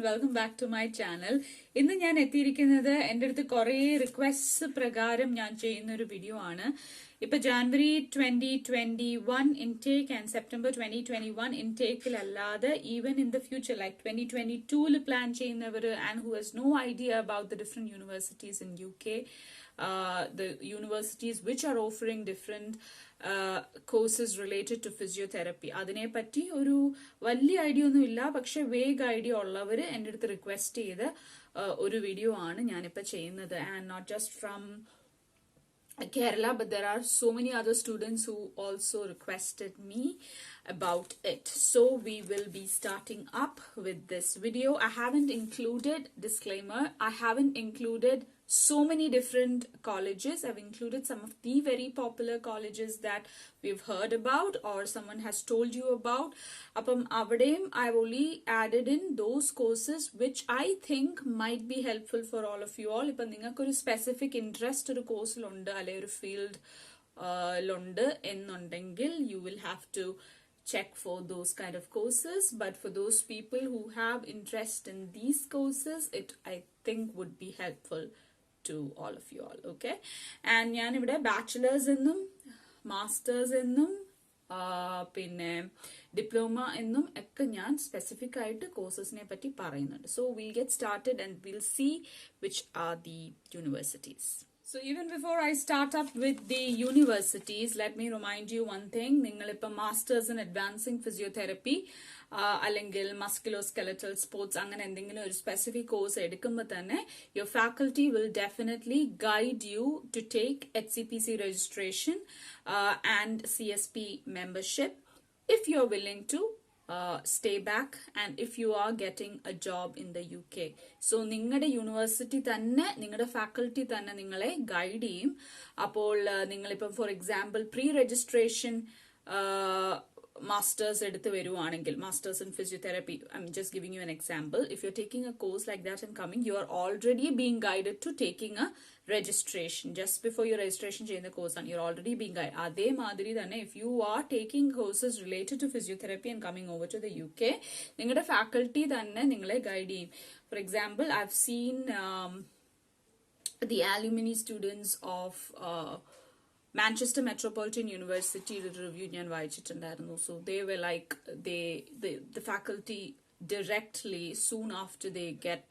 welcome back to my channel. ഇന്ന് ഞാൻ എത്തിയിരിക്കുന്നത് എൻ്റെ അടുത്ത് കുറേ റിക്വസ്റ്റ് പ്രകാരം ഞാൻ ചെയ്യുന്ന ഒരു വീഡിയോ ആണ്. ഇപ്പൊ ജാനുവരി 2021 ഇൻടേക്ക് ആൻഡ് സെപ്റ്റംബർ 2021 ഇൻടേക്കിലല്ലാതെ even in the future like 2022 plan ചെയ്യുന്നവർ and who has no idea about the different universities in UK, the universities which are offering different courses related to physiotherapy. അതിനെ പറ്റി ഒരു വലിയ idea ഒന്നും ഇല്ല, പക്ഷെ vague idea ഉള്ളവർ എൻ്റെ അടുത്ത് റിക്വസ്റ്റ് ചെയ്ത് ഒരു വീഡിയോ ആണ് ഞാനിപ്പോൾ ചെയ്യുന്നത്. And not just from Kerala, but there are so many other students who also requested me about it. So we will be starting up with this video. I haven't included, disclaimer, I haven't included so many different colleges. I've included some of the very popular colleges that we've heard about or someone has told you about. Appam avadeyum I've only added in those courses which I think might be helpful for all of you all. Iപ്പം നിങ്ങൾക്ക് ഒരു specific interest ഒരു കോഴ്സിലുണ്ട് അല്ലെ ഒരു field ലുണ്ട് എന്നുണ്ടെങ്കിൽ you will have to check for those kind of courses. But for those people who have interest in these courses, it I think would be helpful to all of you all. Okay, and ഞാൻ ഇവിടെ bachelors എന്നും masters എന്നും പിന്നെ diploma എന്നും ഒക്കെ ഞാൻ specific ആയിട്ട് കോഴ്സസിനെ പറ്റി പറയുന്നുണ്ട്. So will get started and will see which are the universities. So even before I start up with the universities, let me remind you one thing. നിങ്ങളിപ്പം മാസ്റ്റേഴ്സ് ഇൻ അഡ്വാൻസിംഗ് ഫിസിയോതെറപ്പി അല്ലെങ്കിൽ മസ്കുലോസ്കെലറ്റൽ sports അങ്ങനെ എന്തെങ്കിലും ഒരു specific course എടുക്കുമ്പോൾ തന്നെ your faculty will definitely guide you to take HCPC registration and CSP membership if you're willing to stay back and if you are getting a job in the UK. So നിങ്ങളുടെ university തന്നെ നിങ്ങളുടെ faculty തന്നെ നിങ്ങളെ guide ചെയ്യും. അപ്പോൾ നിങ്ങളിപ്പം for example pre registration masters എടുത്ത് വരുവാണെങ്കിൽ masters in physiotherapy, I'm just giving you an example. If you're taking a course like that and coming, you are already being guided to taking a registration. Just before your registration ചെയ്യുന്ന course ആണ്, you're already being guided. അതേ മാതിരി തന്നെ if you are taking courses related to physiotherapy and coming over to the UK, നിങ്ങളുടെ faculty തന്നെ നിങ്ങളെ guide ചെയ്യും. For example, I've seen the alumni students of Manchester Metropolitan University review ഞാൻ വായിച്ചിട്ടുണ്ടായിരുന്നു. So they were like the faculty directly soon after they get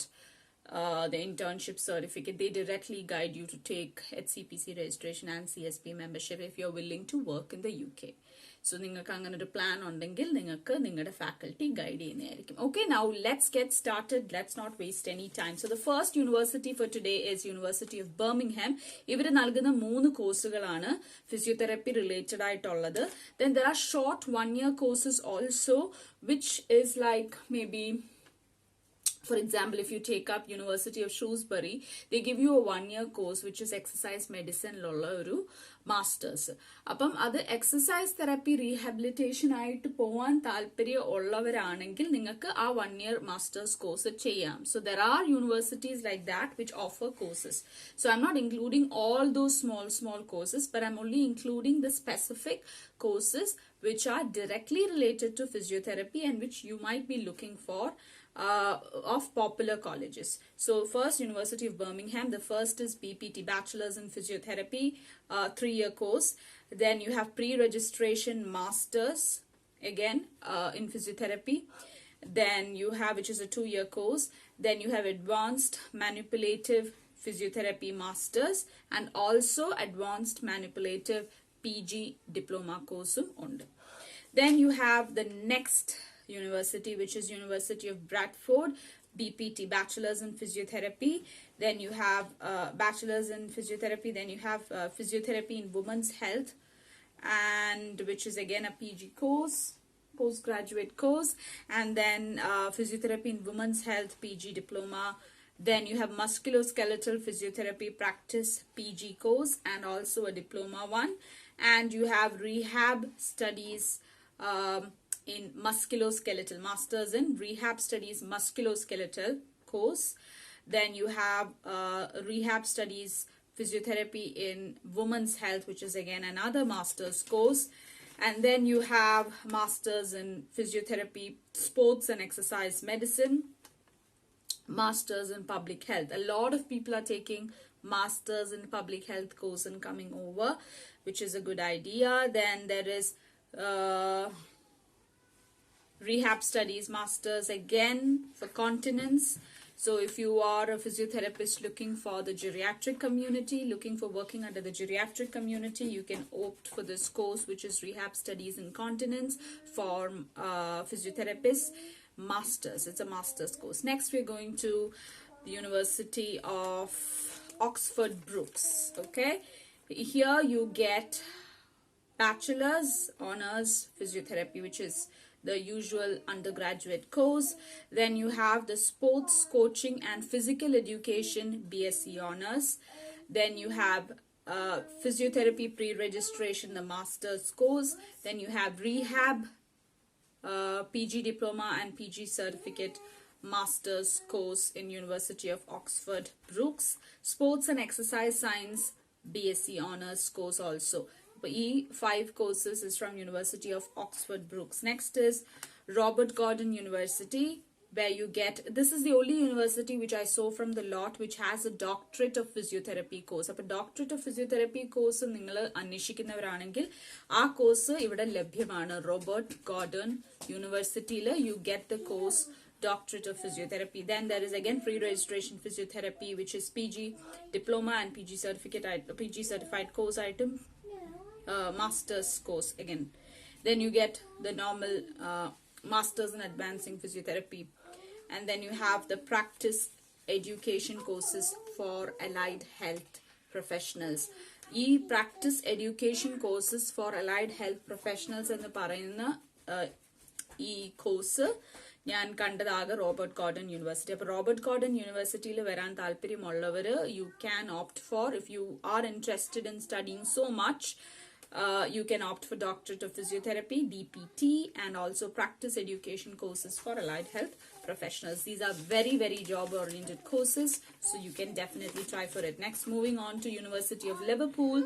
the internship certificate, they directly guide you to take HCPC registration and CSP membership if you're willing to work in the UK. So നിങ്ങൾക്ക് അങ്ങനെ ഒരു plan ഉണ്ടെങ്കിൽ നിങ്ങൾക്ക് നിങ്ങളുടെ faculty guide ചെയ്യുന്നതായിരിക്കും. Okay, now let's get started. Let's not waste any time. So the first university for today is University of Birmingham. ഇവർ നൽകുന്ന 3 കോഴ്സുകളാണ് ഫിസിയോതെറപ്പി റിലേറ്റഡ് ആയിട്ടുള്ളത്. Then there are short 1-year courses also, which is like maybe, for example, if you take up University of Shrewsbury, they give you a 1-year course which is exercise medicine lolla oru masters. Appam adu exercise therapy rehabilitation ആയിട്ട് പോവാൻ താല്പര്യം ഉള്ളവരാണെങ്കിൽ നിങ്ങൾക്ക് ആ 1-year masters course ചെയ്യാം. So there are universities like that which offer courses. So I'm not including all those small courses, but I'm only including the specific courses which are directly related to physiotherapy and which you might be looking for of popular colleges. So first, University of Birmingham, the first is BPT, Bachelor's in Physiotherapy, 3-year course. Then you have pre-registration masters, again in physiotherapy. Then you have, which is a 2-year course. Then you have advanced manipulative physiotherapy masters and also advanced manipulative PG diploma course undu. Then you have the next university, which is University of Bradford, BPT, Bachelor's in Physiotherapy. Then you have Bachelor's in Physiotherapy. Then you have Physiotherapy in Women's Health, and which is again a PG course, postgraduate course. And then Physiotherapy in Women's Health, PG diploma. Then you have Musculoskeletal Physiotherapy Practice, PG course, and also a diploma one. And you have Rehab Studies in musculoskeletal, masters in rehab studies musculoskeletal course. Then you have rehab studies physiotherapy in women's health, which is again another master's course. And then you have masters in physiotherapy, sports and exercise medicine. Masters in Public Health. A lot of people are taking Masters in Public Health course and coming over, which is a good idea. Then there is Rehab Studies Masters again for continence. So if you are a physiotherapist looking for the geriatric community, looking for working under the geriatric community, you can opt for this course, which is Rehab Studies Incontinence for physiotherapists. Masters. It's a master's course. Next, we're going to the University of Oxford Brookes. Okay, here you get bachelor's honors physiotherapy, which is the usual undergraduate course. Then you have the sports coaching and physical education BSc honors. Then you have physiotherapy pre-registration, the master's course. Then you have rehab PG diploma and PG certificate master's course in University of Oxford Brookes. Sports and exercise science BSc honors course also. E5 courses is from University of Oxford Brookes. Next is Robert Gordon University, where you get, this is the only university which I saw from the lot which has a doctorate of physiotherapy course. Appo doctorate of physiotherapy course ningal anneshikkunnavaranengil aa course ivide labhyamana. Robert Gordon University la you get the course doctorate of physiotherapy. Then there is again pre-registration physiotherapy, which is PG diploma and PG certificate, PG certified course item, master's course again. Then you get the normal masters in advancing physiotherapy, and then you have the practice education courses for allied health professionals. E practice education courses for allied health professionals എന്ന് പറയുന്ന ഈ course ഞാൻ കണ്ടതാകെ Robert Gordon university. അപ്പോൾ Robert Gordon യൂണിവേഴ്സിറ്റിയിൽ വരാൻ താല്പര്യമുള്ളവർ you can opt for, if you are interested in studying so much, you can opt for Doctorate of Physiotherapy, DPT, and also practice education courses for allied health professionals. These are very, very job-oriented courses, so you can definitely try for it. Next, moving on to University of Liverpool,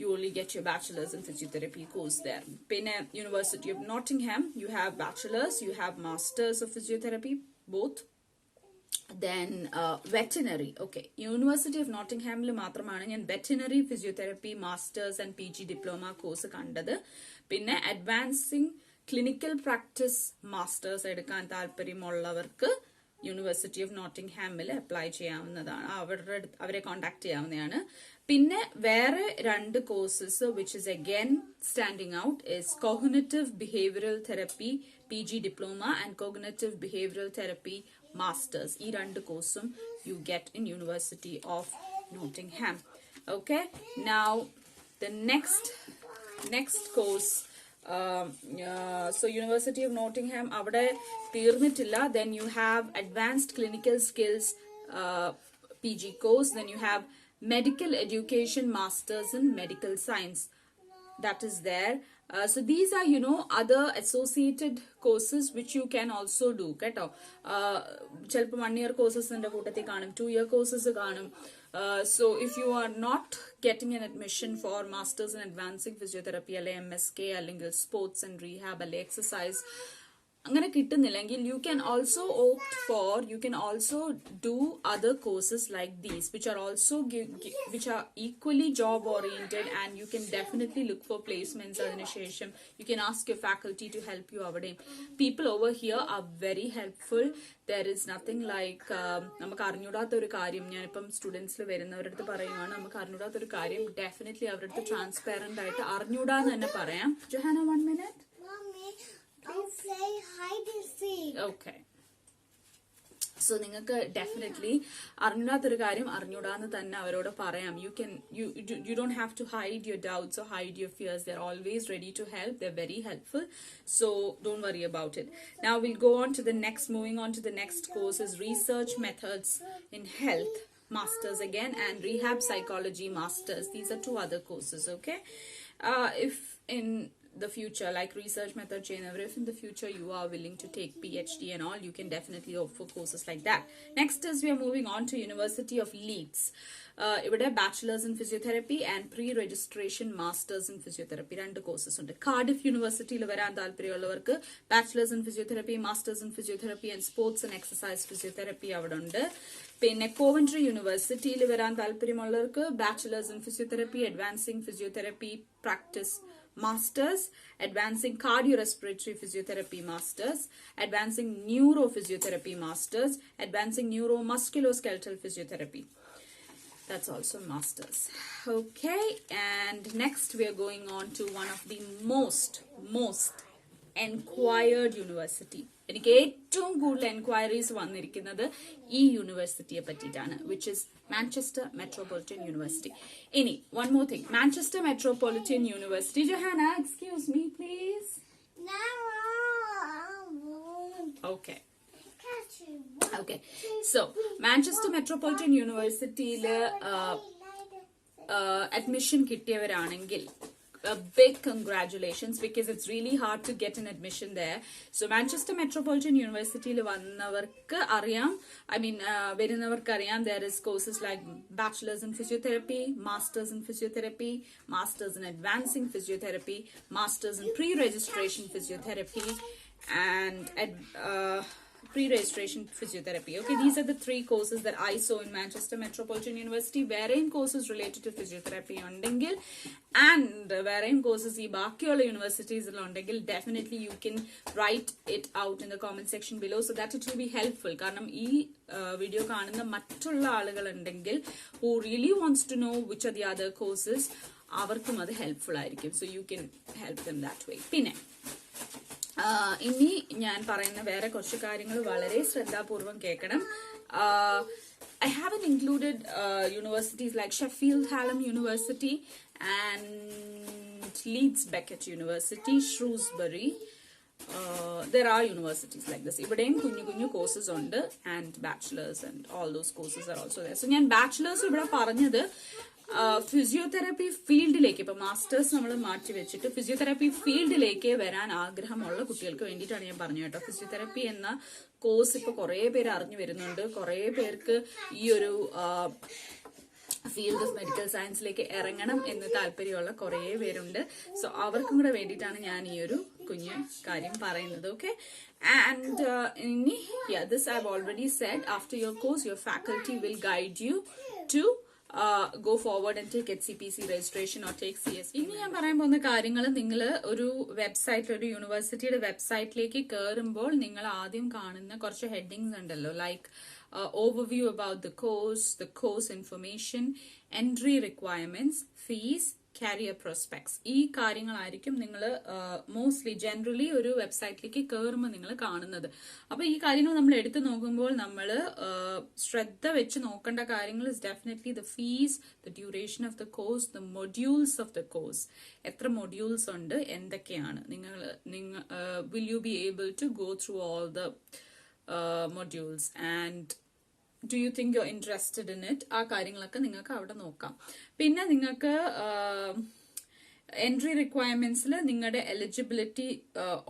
you only get your bachelor's in physiotherapy course there. Then University of Nottingham, you have bachelor's, you have masters of physiotherapy, both. Then veterinary. Okay, University of Nottingham le മാത്രമാണ് ഞാൻ veterinary physiotherapy masters and PG diploma course കണ്ടത്. പിന്നെ advancing clinical practice masters എടുക്കാൻ താല്പര്യമുള്ളവർക്ക് university of നോട്ടിംഗ്ഹാമിൽ apply ചെയ്യാവുന്നതാണ്, അവരെ contact ചെയ്യാവുന്നതാണ്. പിന്നെ വേറെ രണ്ട് courses which is again standing out is cognitive behavioural therapy PG diploma and cognitive behavioral therapy masters. ഈ രണ്ട് കോഴ്സും you get in University of Nottingham. Okay, now the next course, so University of Nottingham avade തീർന്നിട്ടില്ല. Then you have advanced clinical skills PG course. Then you have medical education masters in medical science, that is there. So these are, other associated courses which you can also do. Keto chelpam 1 year courses inde kootathil kanum, 2 year courses kanum. So if you are not getting an admission for masters in advancing physiotherapy alle MSK allengil sports and rehab alle exercise അങ്ങനെ കിട്ടുന്നില്ലെങ്കിൽ you can also do other courses like these which are also which are equally job oriented, and you can definitely look for placements. അതിനുശേഷം you can ask your faculty to help you അവിടെ. People over here are very helpful. There is nothing like നമുക്ക് അറിഞ്ഞൂടാത്ത ഒരു കാര്യം, ഞാനിപ്പം സ്റ്റുഡൻസിൽ വരുന്നവരുടെ അടുത്ത് പറയുകയാണ്, നമുക്ക് അറിഞ്ഞൂടാത്ത ഒരു കാര്യം ഡെഫിനറ്റ്ലി അവരുടെ അടുത്ത് ട്രാൻസ്പെറന്റ് ആയിട്ട് അറിഞ്ഞൂടാന്ന് തന്നെ പറയാം. Johanna, 1 minute. I'll play hide and seek. Okay. So നിങ്ങൾക്ക് ഡെഫിനറ്റ്ലി അറിഞ്ഞൂടാത്തൊരു കാര്യം അറിഞ്ഞൂടാന്ന് തന്നെ അവരോട് പറയാം. You don't have to hide your doubts or hide your fears. They're always ready to help. They're very helpful. So don't worry about it. Now we'll go on to the next, moving on to the next course is Research Methods in Health Masters again, and Rehab Psychology Masters. These are two other courses, okay? If in the future, like research method ചെയ്യുന്നവർ, if in the future you are willing to take PhD and all, you can definitely opt for courses like that. Next is we are moving on to University of Leeds. ഇവിടെ bachelors in physiotherapy and pre-registration masters in physiotherapy രണ്ട് courses ഉണ്ട്. Cardiff യൂണിവേഴ്സിറ്റിയിൽ വരാൻ താല്പര്യമുള്ളവർക്ക് bachelors in physiotherapy, masters in physiotherapy and sports and exercise physiotherapy അവിടെ ഉണ്ട്. പിന്നെ Coventry യൂണിവേഴ്സിറ്റിയിൽ വരാൻ താല്പര്യമുള്ളവർക്ക് bachelors in physiotherapy, advancing physiotherapy practice masters, advancing cardiorespiratory physiotherapy masters, advancing neurophysiotherapy masters, advancing neuromusculoskeletal physiotherapy. That's also masters. Okay, and next we are going on to one of the most enquired university. എനിക്ക് ഏറ്റവും കൂടുതൽ enquiries വന്നിരിക്കുന്നത് ഈ യൂണിവേഴ്സിറ്റിയെ പറ്റിയിട്ടാണ്, which is Manchester Metropolitan University. ഇനി one more thing, Manchester Metropolitan University. Johanna, excuse me please. No. Okay, so Manchester Metropolitan University admission കിട്ടിയവരാണെങ്കിൽ a big congratulations, because it's really hard to get an admission there. So Manchester Metropolitan University വന്നവർക്ക് അറിയാം, വരുന്നവർക്ക് അറിയാം, there is courses like bachelors in physiotherapy, masters in physiotherapy, masters in advancing physiotherapy, masters in pre-registration physiotherapy, and pre-registration physiotherapy. Okay, these are the 3 courses that I saw in Manchester Metropolitan University. Wherein courses related to physiotherapy undengil and wherein courses ee baakiyulla universities undengil, definitely you can write it out in the comment section below, so that it will be helpful. Karanam ee video കാണുന്ന മറ്റുള്ള ആളുകൾ ഉണ്ടെങ്കിൽ who really wants to know which are the other courses, അവർക്കും അത് helpful ആയിരിക്കും. So you can help them that way. പിന്നെ ഇനി ഞാൻ പറയുന്ന വേറെ കുറച്ച് കാര്യങ്ങൾ വളരെ ശ്രദ്ധാപൂർവം കേൾക്കണം. I haven't included universities like Sheffield Hallam University and Leeds Beckett University, Shrewsbury. There are universities like this. ഇവിടെയും കുഞ്ഞു കോഴ്സസ് ഉണ്ട്, and bachelors and all those courses are also there. So ഞാൻ bachelors ഇവിടെ പറഞ്ഞത് ഫിസിയോതെറാപ്പി ഫീൽഡിലേക്ക്, ഇപ്പൊ masters നമ്മൾ മാറ്റി വെച്ചിട്ട് ഫിസിയോതെറാപ്പി ഫീൽഡിലേക്ക് വരാൻ ആഗ്രഹമുള്ള കുട്ടികൾക്ക് വേണ്ടിയിട്ടാണ് ഞാൻ പറഞ്ഞു കേട്ടോ. ഫിസിയോതെറാപ്പി എന്ന കോഴ്സ് ഇപ്പൊ കുറെ പേര് അറിഞ്ഞു വരുന്നുണ്ട്, കുറെ പേർക്ക് ഈ ഒരു ഫീൽഡ് ഓഫ് മെഡിക്കൽ സയൻസിലേക്ക് ഇറങ്ങണം എന്ന് താല്പര്യമുള്ള കുറെ പേരുണ്ട്. സോ അവർക്കും കൂടെ വേണ്ടിയിട്ടാണ് ഞാൻ ഈ ഒരു കുഞ്ഞു കാര്യം പറയുന്നത്. Okay, and this I've already said, after your course your faculty will guide you to go forward and take HCPC registration or take CSE. ഇനി ഞാൻ പറയാൻ പോകുന്ന കാര്യങ്ങൾ, നിങ്ങൾ ഒരു വെബ്സൈറ്റിൽ, ഒരു യൂണിവേഴ്സിറ്റിയുടെ വെബ്സൈറ്റിലേക്ക് കയറുമ്പോൾ നിങ്ങൾ ആദ്യം കാണുന്ന കുറച്ച് ഹെഡിങ്സ് ഉണ്ടല്ലോ, like overview about the course information, entry requirements, fees, career prospects. ഈ കാര്യങ്ങളായിരിക്കും നിങ്ങൾ മോസ്റ്റ്ലി ജനറലി ഒരു വെബ്സൈറ്റിലേക്ക് കയറുമ്പോൾ നിങ്ങൾ കാണുന്നത്. അപ്പൊ ഈ കാര്യങ്ങൾ നമ്മൾ എടുത്തു നോക്കുമ്പോൾ നമ്മൾ ശ്രദ്ധ വെച്ച് നോക്കേണ്ട കാര്യങ്ങൾ is definitely the fees, the duration of the course, the modules of the course. എത്ര മൊഡ്യൂൾസ് ഉണ്ട്, എന്തൊക്കെയാണ്, will you be able to go through all the modules, and do you think you're interested in it? ആ കാര്യങ്ങളൊക്കെ നിങ്ങൾക്ക് അവിടെ നോക്കാം. പിന്നെ നിങ്ങൾക്ക് എൻട്രി റിക്വയർമെന്റ്സിൽ നിങ്ങളുടെ എലിജിബിലിറ്റി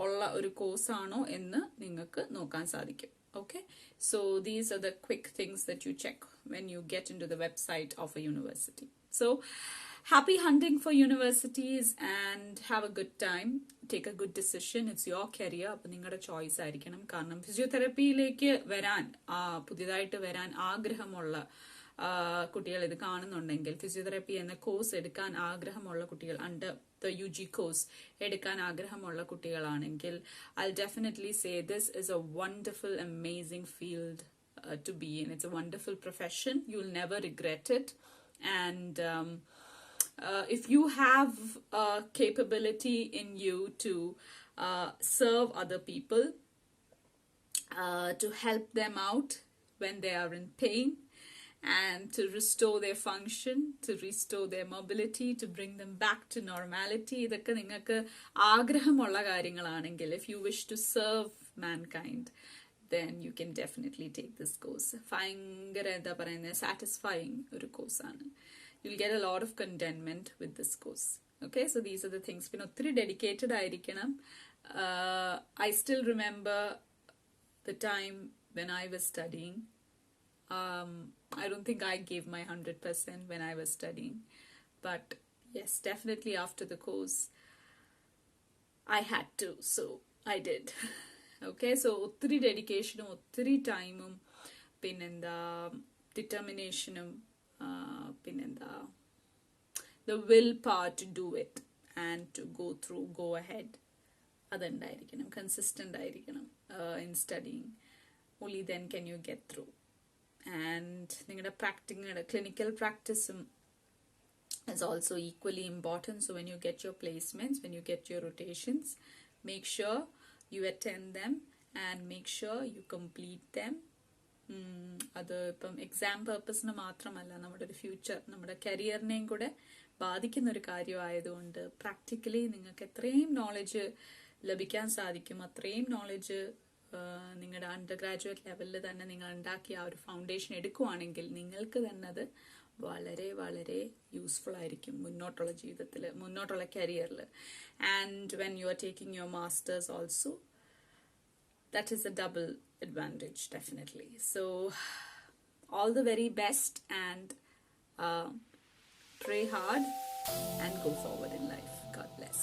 ഉള്ള ഒരു കോഴ്സ് ആണോ എന്ന് നിങ്ങൾക്ക് നോക്കാൻ സാധിക്കും. Okay, so these are the quick things that you check when you get into the website of a university. So happy hunting for universities and have a good time. Take a good decision. It's your career. അപ്പൊ നിങ്ങളുടെ choice ആയിരിക്കണം. കാരണം ഫിസിയോതെറാപ്പിയിലേക്ക് വരാൻ, പുതിയതായിട്ട് വരാൻ ആഗ്രഹമുള്ള കുട്ടികൾ ഇത് കാണുന്നുണ്ടെങ്കിൽ, ഫിസിയോതെറാപ്പി എന്ന കോഴ്സ് എടുക്കാൻ ആഗ്രഹമുള്ള കുട്ടികൾ, അണ്ടർ ദ UG കോഴ്സ് എടുക്കാൻ ആഗ്രഹമുള്ള കുട്ടികളാണെങ്കിൽ, I'll definitely say this is a wonderful, amazing field to be in. It's a wonderful profession. You'll never regret it. And if you have capability in you to serve other people, to help them out when they are in pain, and to restore their function, to restore their mobility, to bring them back to normality, ഇതൊക്കെ നിങ്ങൾക്ക് ആഗ്രഹമുള്ള കാര്യങ്ങളാണെങ്കിൽ, if you wish to serve mankind, then you can definitely take this course. ഭയങ്കര എന്താ പറയുന്നത്, satisfying ഒരു കോഴ്സാണ്. You'll get a lot of contentment with this course. Okay, so these are the things. പിന്നെ ഒത്തിരി dedicated ആയിരിക്കണം. I still remember the time when I was studying. I don't think I gave my 100% when I was studying. But yes, definitely after the course, I had to. So I did. Okay, so ഒത്തിരി dedication, ഒത്തിരി time, പിന്നെന്താ determination, പിന്നെന്താ the willpower to do it and to go ahead. അതുണ്ടായിരിക്കണം, consistent ആയിരിക്കണം in studying. Only then can you get through. And നിങ്ങളുടെ clinical practice is also equally important. So when you get your placements, when you get your rotations, make sure you attend them and make sure you complete them. അത് ഇപ്പം exam പേർപ്പസിന് മാത്രമല്ല, നമ്മുടെ ഒരു future, നമ്മുടെ കരിയറിനെയും കൂടെ ബാധിക്കുന്ന ഒരു കാര്യമായതുകൊണ്ട് പ്രാക്ടിക്കലി നിങ്ങൾക്ക് എത്രയും നോളജ് ലഭിക്കാൻ സാധിക്കും അത്രയും നോളജ് നിങ്ങളുടെ അണ്ടർ ഗ്രാജുവേറ്റ് ലെവലിൽ തന്നെ നിങ്ങൾ ഉണ്ടാക്കിയ ആ ഒരു ഫൗണ്ടേഷൻ എടുക്കുവാണെങ്കിൽ നിങ്ങൾക്ക് തന്നെ അത് വളരെ വളരെ യൂസ്ഫുൾ ആയിരിക്കും മുന്നോട്ടുള്ള ജീവിതത്തിൽ, മുന്നോട്ടുള്ള കരിയറിൽ. And when you are taking your masters also, that is a double advantage, definitely. So all the very best, and pray hard and go forward in life. God bless.